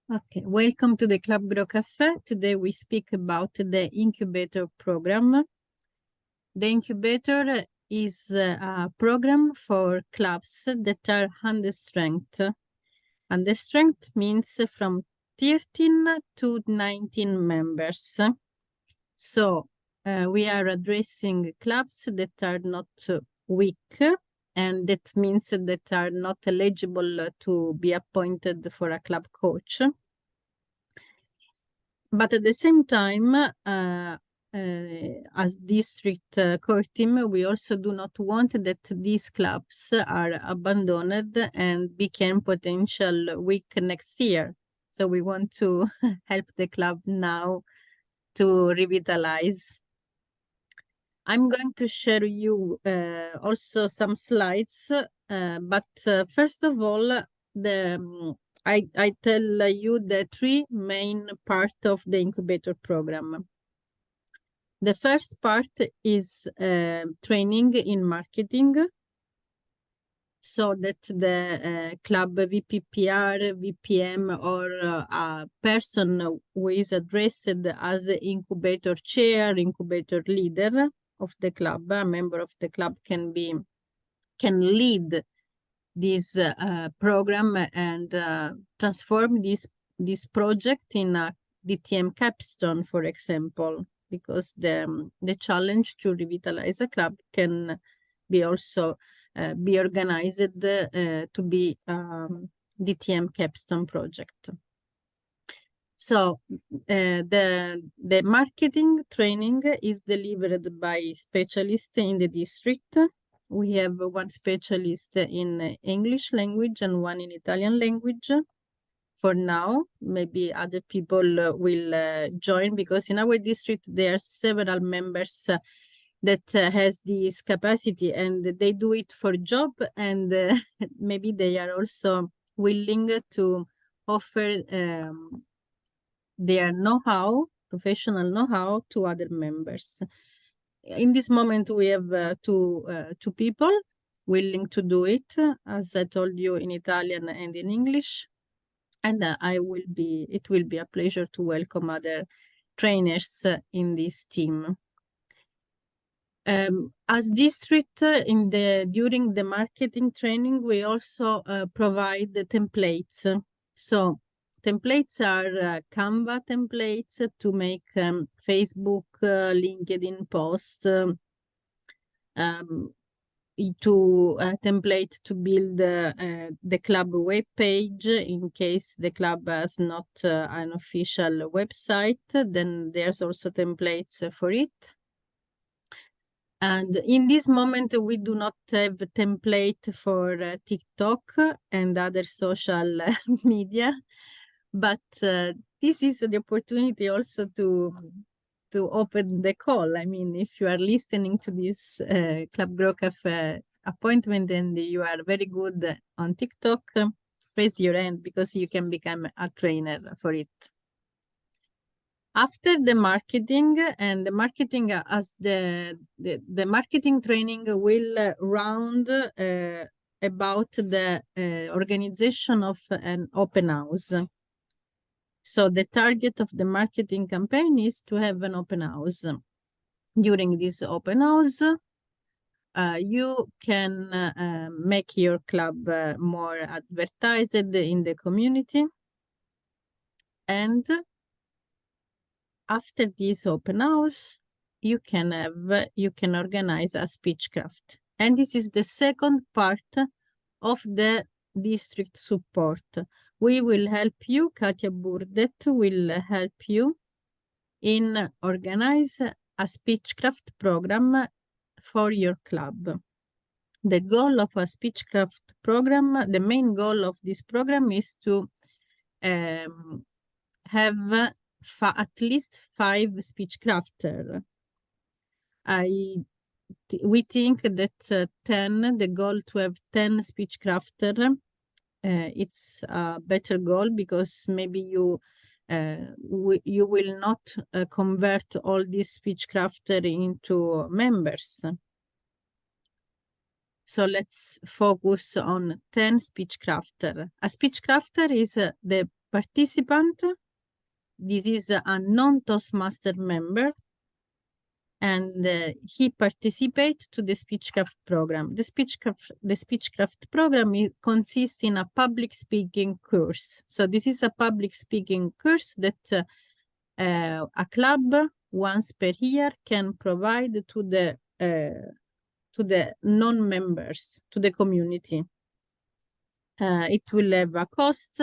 Okay, welcome to the Club Grow Cafe. Today we speak about the Incubator Program. The Incubator is a program for clubs that are under strength. Under strength means from 13 to 19 members. So we are addressing clubs that are not weak, and that means that are not eligible to be appointed for a club coach. But at the same time, as district core team, we also do not want that these clubs are abandoned and become potential weak next year. So we want to help the club now to revitalize. I'm going to share you also some slides, but first of all, I tell you the three main parts of the incubator program. The first part is training in marketing, so that the club VPPR, VPM, or a person who is addressed as incubator chair, incubator leader of the club, a member of the club can lead this program and transform this project in a DTM capstone, for example, because the challenge to revitalize a club can be also be organized to be DTM capstone project. So the marketing training is delivered by specialists in the district. We have one specialist in English language and one in Italian language. For now, maybe other people will join, because in our district there are several members that has this capacity, and they do it for job, and maybe they are also willing to offer their know-how, professional know-how, to other members. In this moment, we have two people willing to do it, as I told you, in Italian and in English. And it will be a pleasure to welcome other trainers in this team. As district, during the marketing training, we also provide the templates. So templates are Canva templates to make Facebook, LinkedIn posts, template to build the club web page in case the club has not an official website. Then there's also templates for it. And in this moment, we do not have a template for TikTok and other social media, but this is the opportunity also to open the call. I mean, if you are listening to this Club Grow Cafe appointment and you are very good on TikTok, raise your hand, because you can become a trainer for it. After the marketing, and the marketing as the marketing training will round about the organization of an open house. So the target of the marketing campaign is to have an open house. During this open house, you can make your club more advertised in the community. And after this open house, you can organize a speechcraft. And this is the second part of the district support. We will help you, Katia Burdet will help you in organize a speechcraft program for your club. The goal of a speechcraft program, the main goal of this program is to have at least 5 speechcrafters. We think that 10, the goal to have 10 speechcrafters, it's a better goal, because maybe you will not convert all these speechcrafters into members. So let's focus on 10 speechcrafters. A speechcrafter is the participant. This is a non-Toastmaster member, and he participates to the Speechcraft program. The Speechcraft program consists in a public speaking course. So this is a public speaking course that a club once per year can provide to the non-members, to the community. It will have a cost,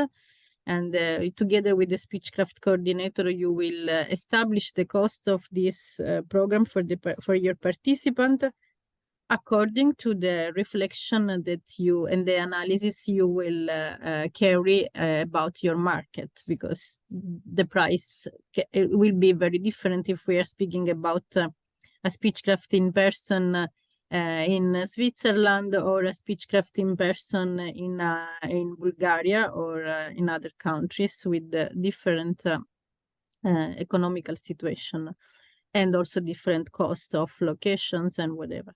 and together with the Speechcraft coordinator, you will establish the cost of this program for your participant according to the reflection that you and the analysis you will carry about your market, because the price will be very different if we are speaking about a Speechcraft in person in Switzerland, or a Speechcraft in person in Bulgaria, or in other countries with different economical situation, and also different cost of locations and whatever.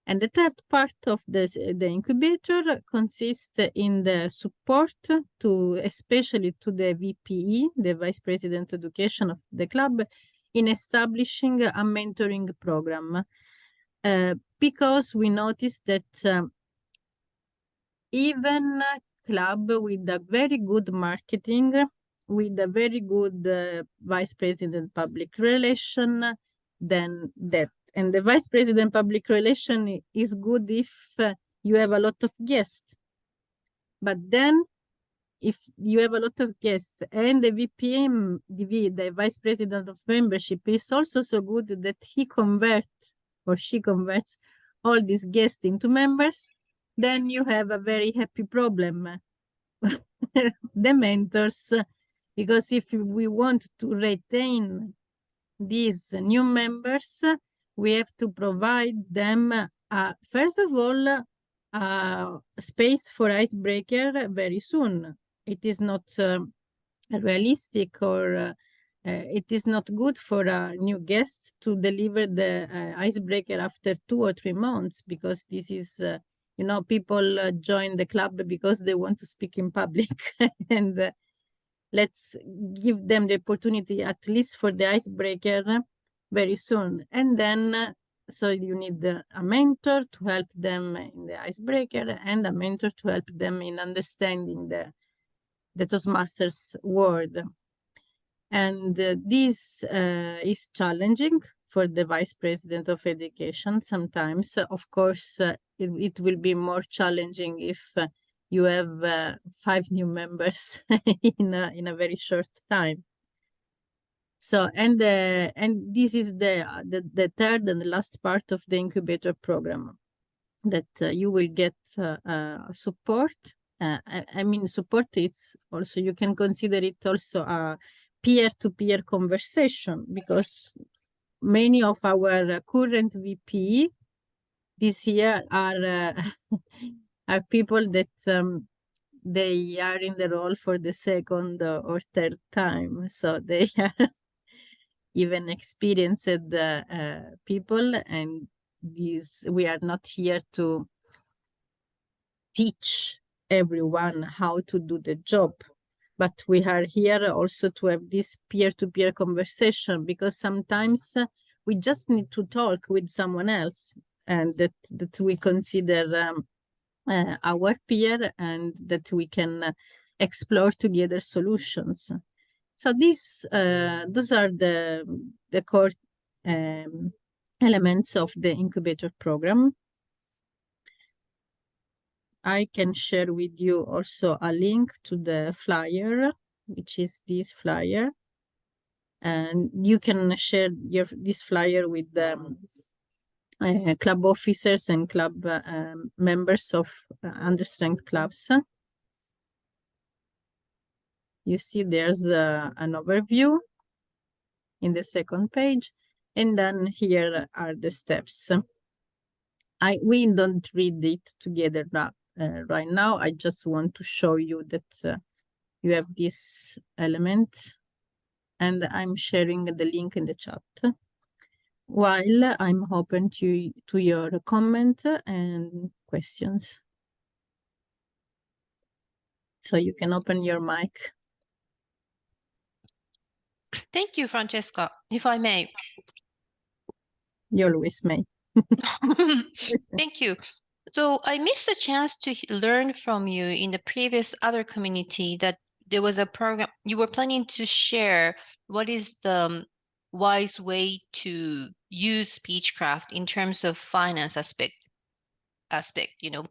And the third part of the incubator consists in the support especially to the VPE, the Vice President Education of the club, in establishing a mentoring program. Because we noticed that even a club with a very good marketing, with a very good Vice President Public Relation, and the Vice President Public Relation is good if you have a lot of guests. But then if you have a lot of guests and the VPM, the Vice President of Membership, is also so good that he converts or she converts all these guests into members, then you have a very happy problem. The mentors, because if we want to retain these new members, we have to provide them, first of all, a space for icebreaker very soon. It is not realistic, or it is not good for a new guest to deliver the icebreaker after 2 or 3 months, because this is, people join the club because they want to speak in public. And let's give them the opportunity, at least for the icebreaker, very soon. And then, so you need a mentor to help them in the icebreaker, and a mentor to help them in understanding the Toastmasters word. And this is challenging for the Vice President of Education sometimes. Of course, it will be more challenging if you have 5 new members in a very short time. So, and this is the third and the last part of the incubator program, that you will get support. I mean, support, it's also, you can consider it also a peer-to-peer conversation, because many of our current VP this year are are people that they are in the role for the second or third time, so they are even experienced people, and we are not here to teach everyone how to do the job, but we are here also to have this peer-to-peer conversation, because sometimes we just need to talk with someone else, and that we consider our peer, and that we can explore together solutions. So those are the core elements of the incubator program. I can share with you also a link to the flyer, which is this flyer, and you can share this flyer with the club officers and club members of understrength clubs. You see there's an overview in the second page, and then here are the steps. We don't read it together right now. I just want to show you that you have this element, and I'm sharing the link in the chat while I'm open to your comment and questions. So you can open your mic. Thank you, Francesca. If I may. You always may. Thank you. So I missed a chance to learn from you in the previous other community that there was a program you were planning to share. What is the wise way to use Speechcraft in terms of finance aspect? You know,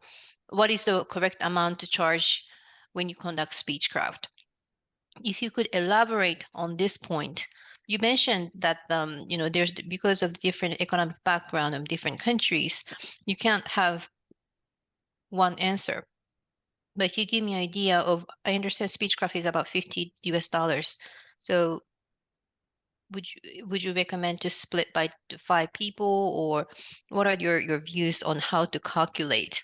what is the correct amount to charge when you conduct Speechcraft? If you could elaborate on this point. You mentioned that you know, there's, because of the different economic background of different countries, you can't have one answer. But if you give me an idea of, I understand Speechcraft is about $50 US. So would you recommend to split by 5 people, or what are your views on how to calculate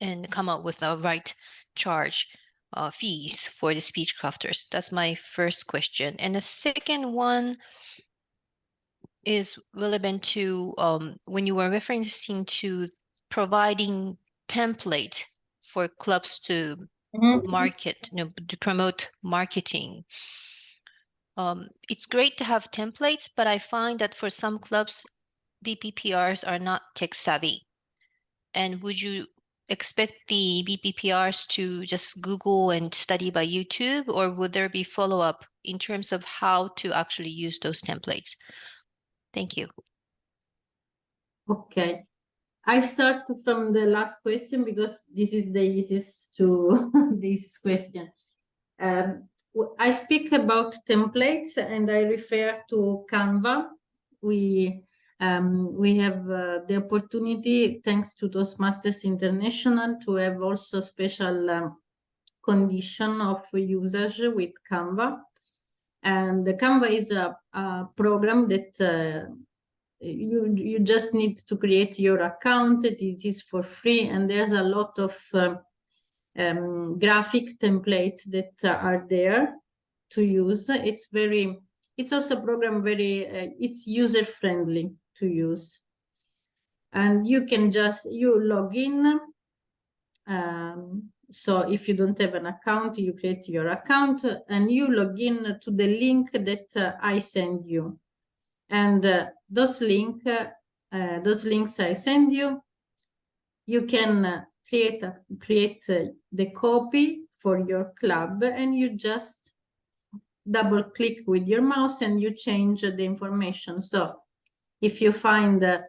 and come up with the right charge fees for the Speechcrafters? That's my first question. And the second one is relevant to when you were referencing to providing template for clubs to market, you know, to promote marketing. It's great to have templates, but I find that for some clubs, BPPRs are not tech savvy. And would you expect the BPPRs to just Google and study by YouTube, or would there be follow-up in terms of how to actually use those templates? Thank you. Okay. I start from the last question because this is the easiest to this question. I speak about templates and I refer to Canva. We have the opportunity, thanks to Toastmasters International, to have also special condition of usage with Canva. And the Canva is a program that you just need to create your account. It is for free, and there's a lot of graphic templates that are there to use. It's also a program it's user friendly to use, and you can you log in. So if you don't have an account, you create your account and you log in to the link that I send you. And those links I send you, you can create the copy for your club, and you just double click with your mouse and you change the information. So if you find the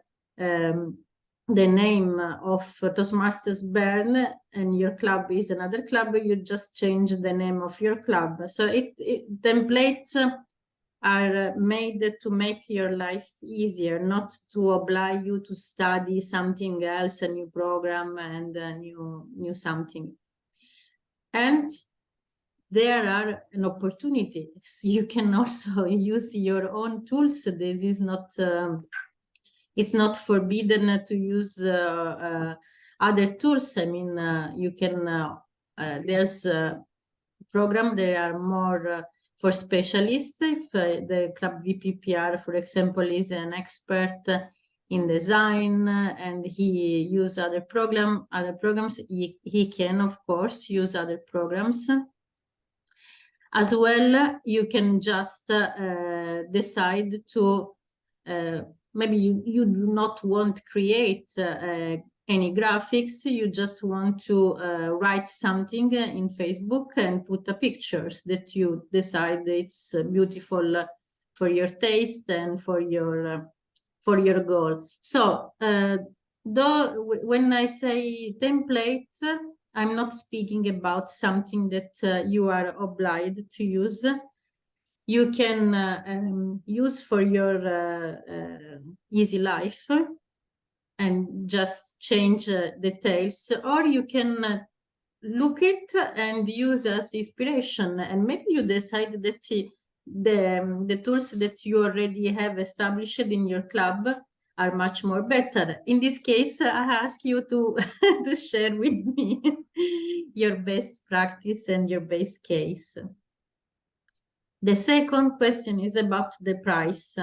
name of Toastmasters Bern and your club is another club, you just change the name of your club. So templates are made to make your life easier, not to oblige you to study something else, a new program and a new something. And there are an opportunity. So you can also use your own tools. This is not, it's not forbidden to use other tools. I mean, you can, there's a program, there are more for specialists. If the club VPPR, for example, is an expert in design and he uses other programs, he can, of course, use other programs. As well, you can just decide to, maybe you do not want to create any graphics, you just want to write something in Facebook and put the pictures that you decide it's beautiful for your taste and for your goal. So when I say template, I'm not speaking about something that you are obliged to use. You can use for your easy life and just change details, or you can look it and use as inspiration, and maybe you decide that the tools that you already have established in your club are much more better. In this case, I ask you to to share with me your best practice and your best case. The second question is about the price.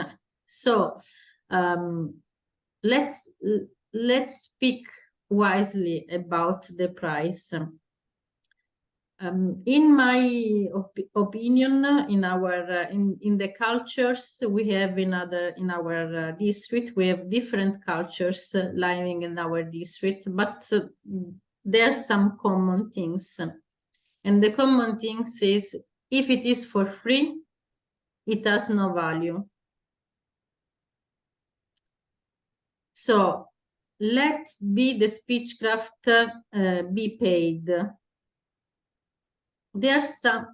So let's speak wisely about the price. in my opinion, in our in the cultures we have in our district, we have different cultures living in our district, but there are some common things, and the common things is if it is for free, it has no value. So let be the speechcraft be paid. There's some,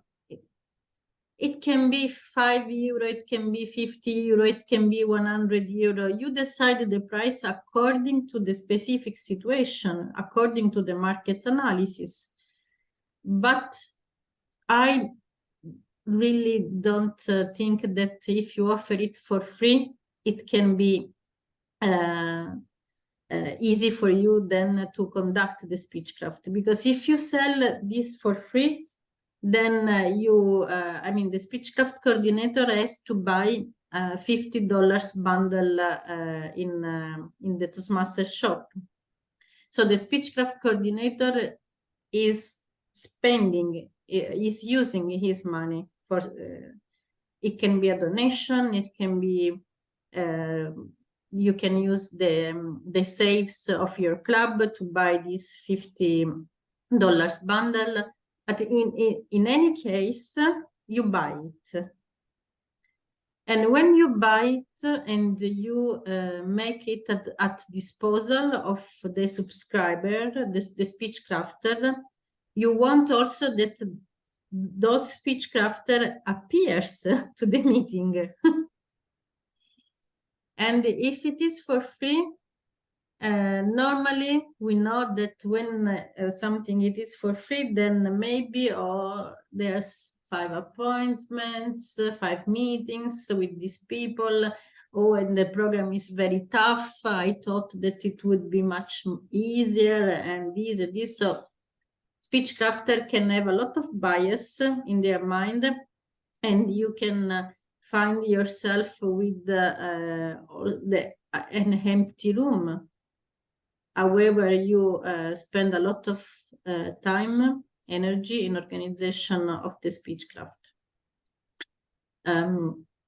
it can be €5, it can be €50, it can be €100. You decide the price according to the specific situation, according to the market analysis. But I really don't think that if you offer it for free, it can be easy for you then to conduct the speechcraft. Because if you sell this for free, then I mean, the speechcraft coordinator has to buy $50 bundle in the Toastmasters shop. So the speechcraft coordinator is spending, is using his money for, it can be a donation, it can be, you can use the saves of your club to buy this $50 bundle. But in any case, you buy it. And when you buy it and you make it at disposal of the subscriber, the speechcrafter, you want also that those speechcrafter appears to the meeting. And if it is for free, normally we know that when something it is for free, then maybe there's 5 appointments, 5 meetings with these people. Oh, and the program is very tough. I thought that it would be much easier and this and this. So speechcrafter can have a lot of bias in their mind, and you can find yourself with an empty room. However, you spend a lot of time, energy in organization of the speechcraft.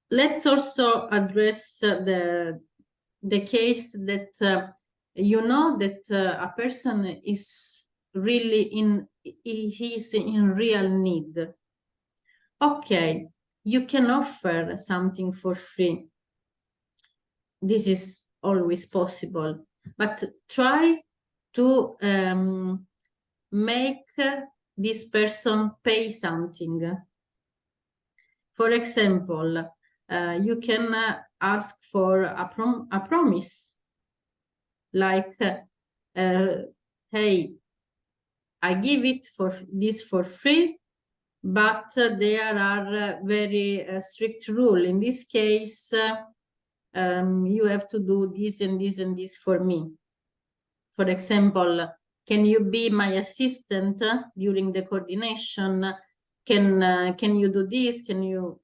Let's also address the case that you know that a person is really he's in real need. Okay, you can offer something for free. This is always possible, but try to make this person pay something. For example, you can ask for a promise, like, hey, I give it for free, but there are very strict rules. In this case, you have to do this and this and this for me. For example, can you be my assistant during the coordination? Can you do this? Can you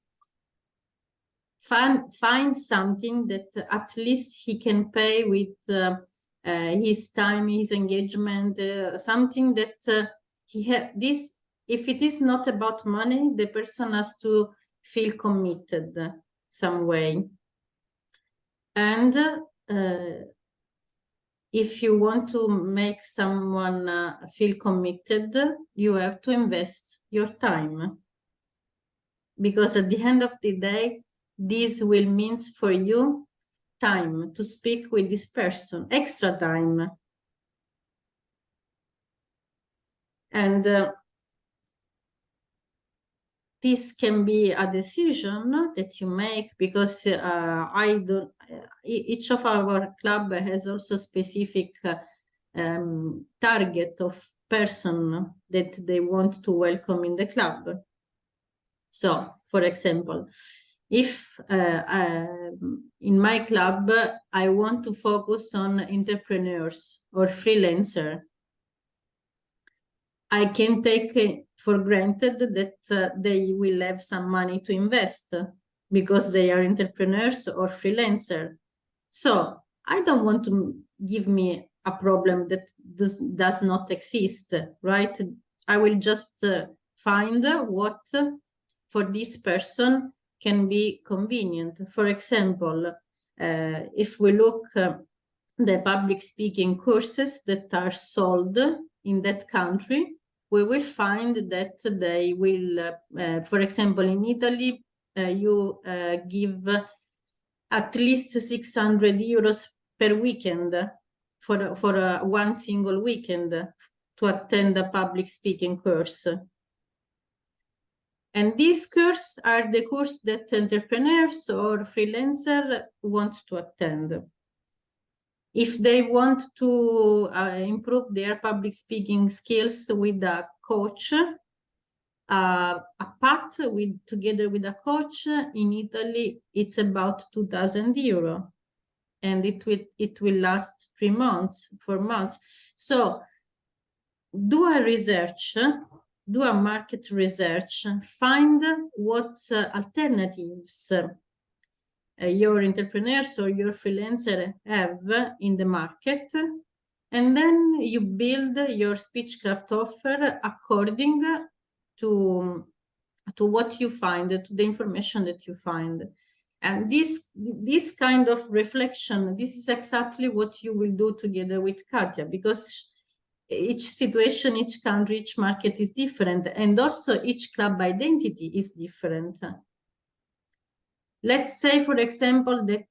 find something that at least he can pay with his time, his engagement, something that he has this. If it is not about money, the person has to feel committed some way. And if you want to make someone feel committed, you have to invest your time. Because at the end of the day, this will mean for you time to speak with this person, extra time. And this can be a decision that you make, because each of our club has also specific target of person that they want to welcome in the club. So, for example, if in my club I want to focus on entrepreneurs or freelancer, I can take for granted that they will have some money to invest because they are entrepreneurs or freelancer. So I don't want to give me a problem that does not exist, right? I will just find what for this person can be convenient. For example, if we look the public speaking courses that are sold in that country, we will find that they will, for example, in Italy, you give at least 600 euros per weekend for one single weekend to attend a public speaking course. And these courses are the course that entrepreneurs or freelancers want to attend. If they want to improve their public speaking skills with a coach, a path together with a coach in Italy, it's about 2,000 euro, and it will last 3 months, 4 months. So do a research, do a market research, find what alternatives your entrepreneurs or your freelancer have in the market, and then you build your Speechcraft offer according to what you find, to the information that you find. And this kind of reflection, this is exactly what you will do together with Katja, because each situation, each country, each market is different, and also each club identity is different. Let's say, for example, that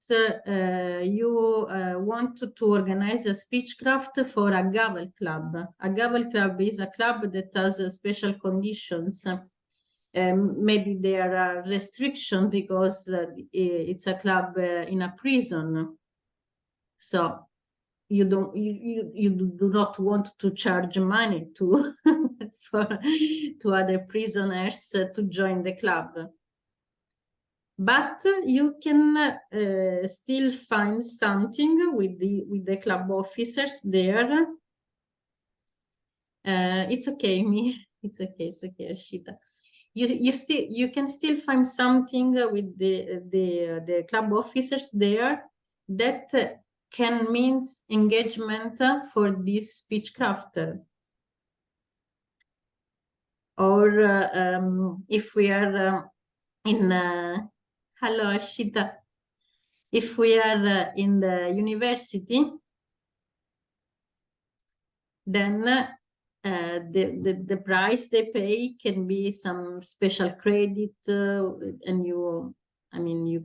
you want to organize a Speechcraft for a Gavel club. A Gavel club is a club that has special conditions. Maybe there are restrictions because it's a club in a prison. So you do not want to charge money to other prisoners to join the club. But you can still find something with the club officers there. It's okay, me. It's okay, Ashita. You can still find something with the club officers there that can mean engagement for this Speechcraft. Or if we are in hello, Ashita. If we are in the university, then the price they pay can be some special credit, and you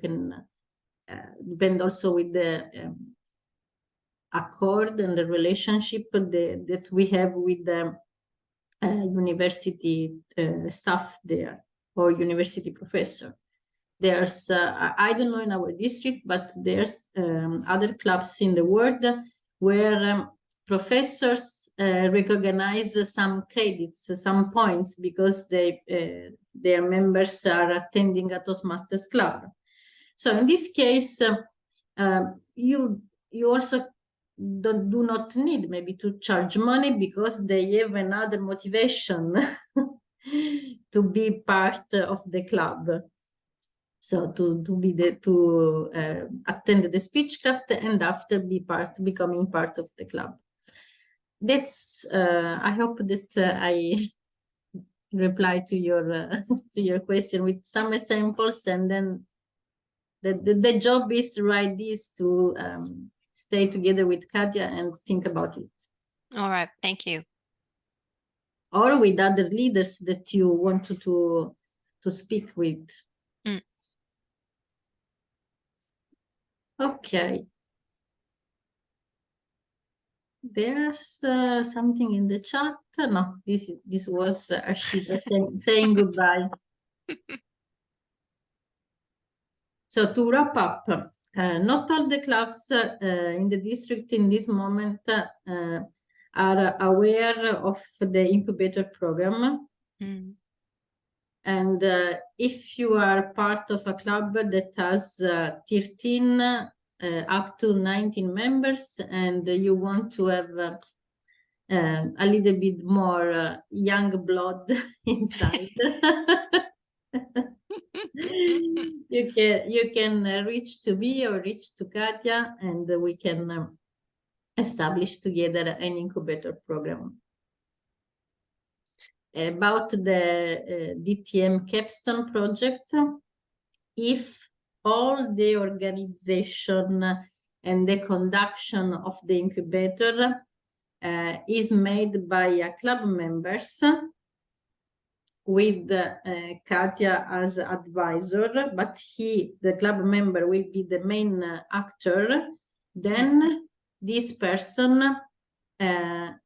can depend also with the accord and the relationship that we have with the university staff there or university professor. There's, I don't know in our district, but there's other clubs in the world where professors recognize some credits, some points, because their members are attending a Toastmasters club. So in this case, you also do not need maybe to charge money, because they have another motivation to be part of the club. So to attend the Speechcraft and after becoming part of the club. That's I hope that I reply to your question with some examples, and then the job is write this to stay together with Katja and think about it. All right, thank you. Or with other leaders that you want to speak with. Mm. Okay. There's something in the chat. No, this was Ashita saying goodbye. So to wrap up, not all the clubs in the district in this moment are aware of the Incubator Program. Mm. And if you are part of a club that has 13 up to 19 members, and you want to have a little bit more young blood inside, you can reach to me or reach to Katja, and we can establish together an incubator program. about the DTM capstone project. If all the organization and the conduction of the incubator is made by club members, with Katia as advisor, but the club member, will be the main actor, then this person can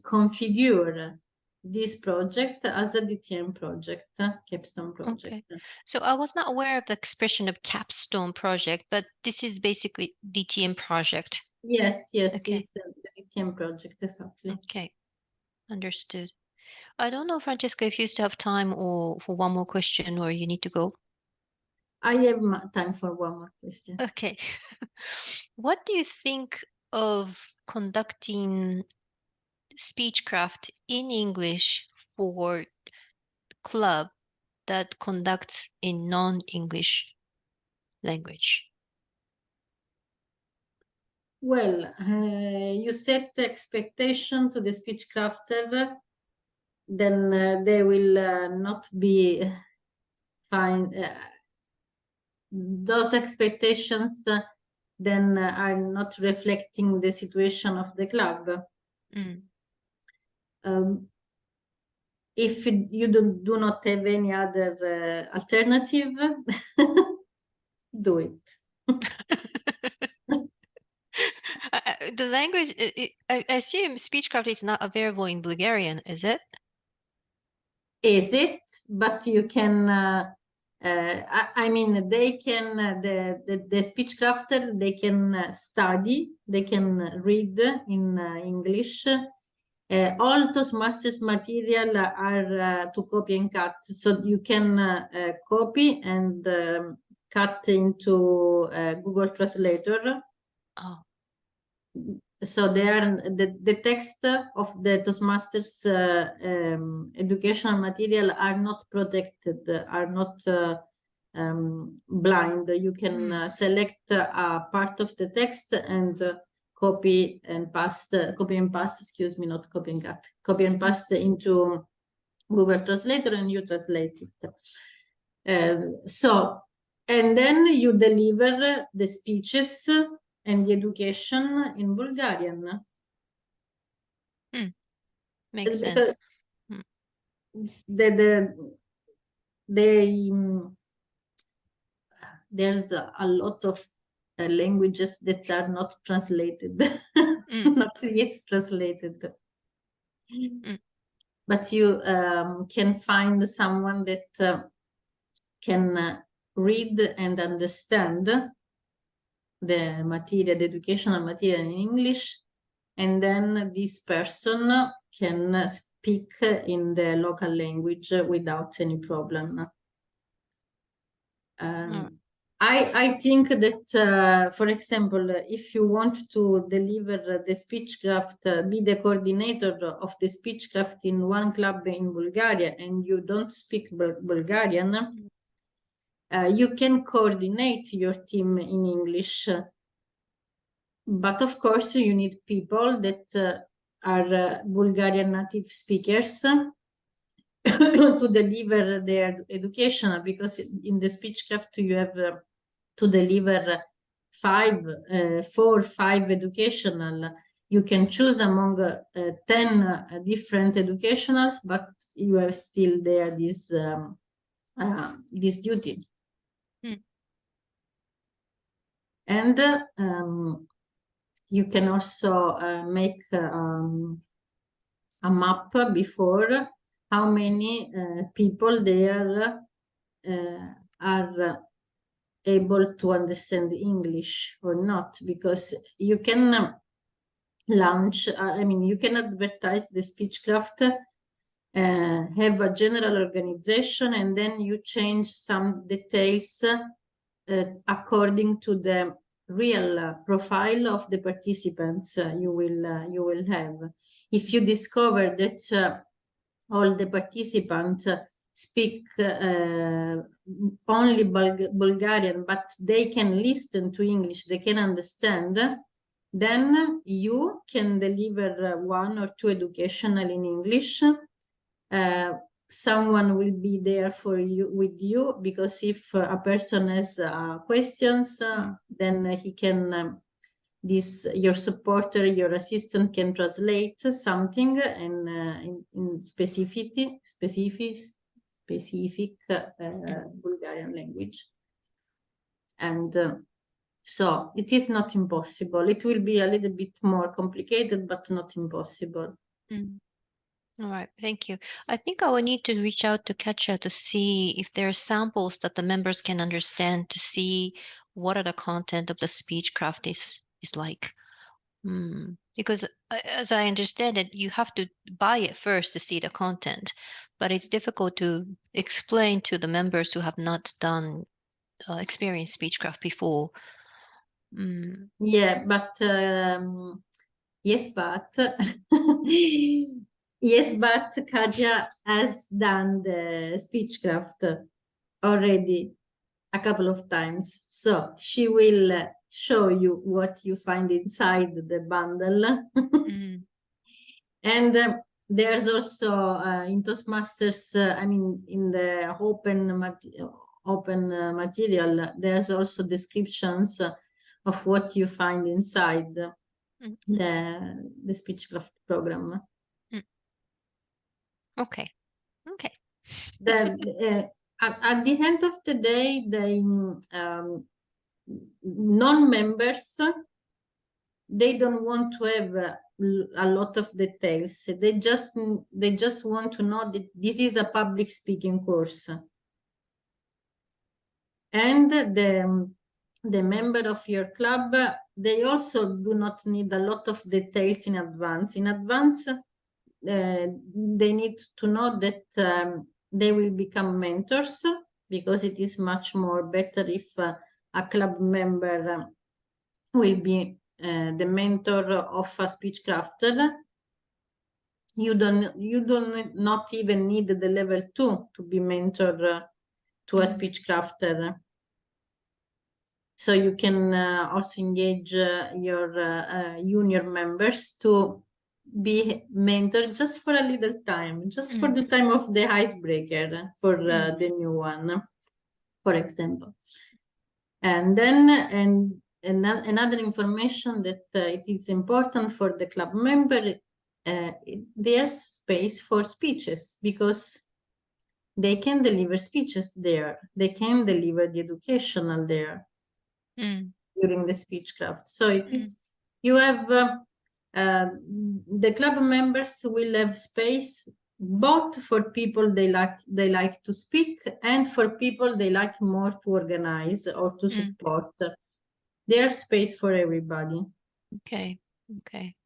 configure this project as a DTM project, capstone project. Okay. So I was not aware of the expression of capstone project, but this is basically DTM project. Yes, Okay. It's the DTM project, exactly. Okay, understood. I don't know, Francesca, if you still have time or for one more question, or you need to go. I have time for one more question. Okay. What do you think of conducting speechcraft in English for club that conducts in non-English language? Well, you set the expectation to the speech crafter, then they will not be fine. Those expectations then are not reflecting the situation of the club. If you do not have any other alternative, do it. The language, I assume speechcraft is not available in Bulgarian, is it? Is it? But you can, I mean, they can, the speech crafter, they can study, they can read in English. All Toastmasters material are to copy and cut. So you can copy and cut into Google Translator. Oh. So they are the text of the Toastmasters educational material are not protected, are not blind. You can select a part of the text and copy and paste, excuse me, not copy and cut, copy and paste into Google Translator, and you translate it. So, and then you deliver the speeches and the education in Bulgarian. Makes sense. There's a lot of languages that are not translated, not yet translated. But you can find someone that can read and understand the material, the educational material in English, and then this person can speak in the local language without any problem. I think that, for example, if you want to deliver the speechcraft, be the coordinator of the speechcraft in one club in Bulgaria, and you don't speak Bulgarian, you can coordinate your team in English. But of course, you need people that are Bulgarian native speakers to deliver their education, because in the speechcraft you have to deliver 4 or 5 educational. You can choose among 10 different educationals, but you have still there this duty. And you can also make a map before how many people there are able to understand English or not, because you can launch, I mean, you can advertise the speechcraft, have a general organization, and then you change some details according to the real profile of the participants you will have. If you discover that all the participants speak only Bulgarian, but they can listen to English, they can understand, Then you can deliver 1 or 2 educational in English. Someone will be there for you with you, because if a person has questions, then he can your supporter, your assistant can translate something in specific Bulgarian language. And so it is not impossible. It will be a little bit more complicated, but not impossible. All right, thank you. I think I will need to reach out to Katja to see if there are samples that the members can understand, to see what are the content of the speechcraft is like. Because as I understand it, you have to buy it first to see the content, but it's difficult to explain to the members who have not done experienced speechcraft before. Yeah, but yes, but yes, but Katja has done the speechcraft already a couple of times, so she will show you what you find inside the bundle. And there's also in Toastmasters, I mean, in the open material, there's also descriptions of what you find inside the speechcraft program. Okay. At the end of the day, the non-members, they don't want to have a lot of details. They just want to know that this is a public speaking course. And the member of your club, they also do not need a lot of details in advance. In advance, they need to know that they will become mentors, because it is much more better if a club member will be the mentor of a speechcrafter. You don't not even need the level 2 to be mentor to a speechcrafter. So you can also engage your junior members to be mentored just for a little time, just for the time of the icebreaker for the new one, for example. And then another information that it is important for the club member, there's space for speeches, because they can deliver speeches there. They can deliver the educational there during the speechcraft. So it is, you have, the club members will have space both for people they like to speak, and for people they like more to organize or to support. There's space for everybody. Okay.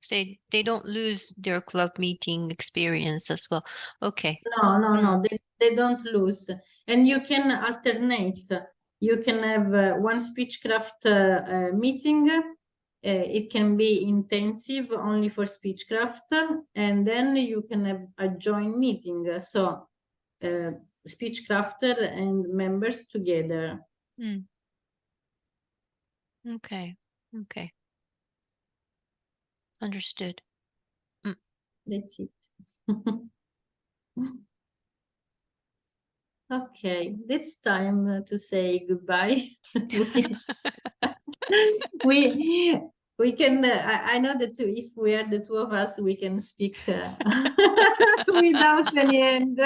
So they don't lose their club meeting experience as well. Okay. No, they don't lose. And you can alternate. You can have one speechcraft meeting. It can be intensive only for speechcraft, and then you can have a joint meeting. So speechcrafter and members together. Okay. Understood. That's it. Okay, it's time to say goodbye. we can. I know that if we are the two of us, we can speak without any end.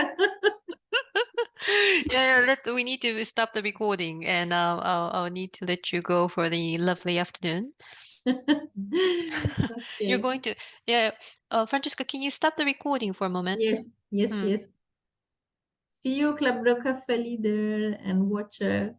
We need to stop the recording, and I'll need to let you go for the lovely afternoon. Okay. You're going to, Francesca, can you stop the recording for a moment? Yes. See you, Club Bro Cafe leader and watcher.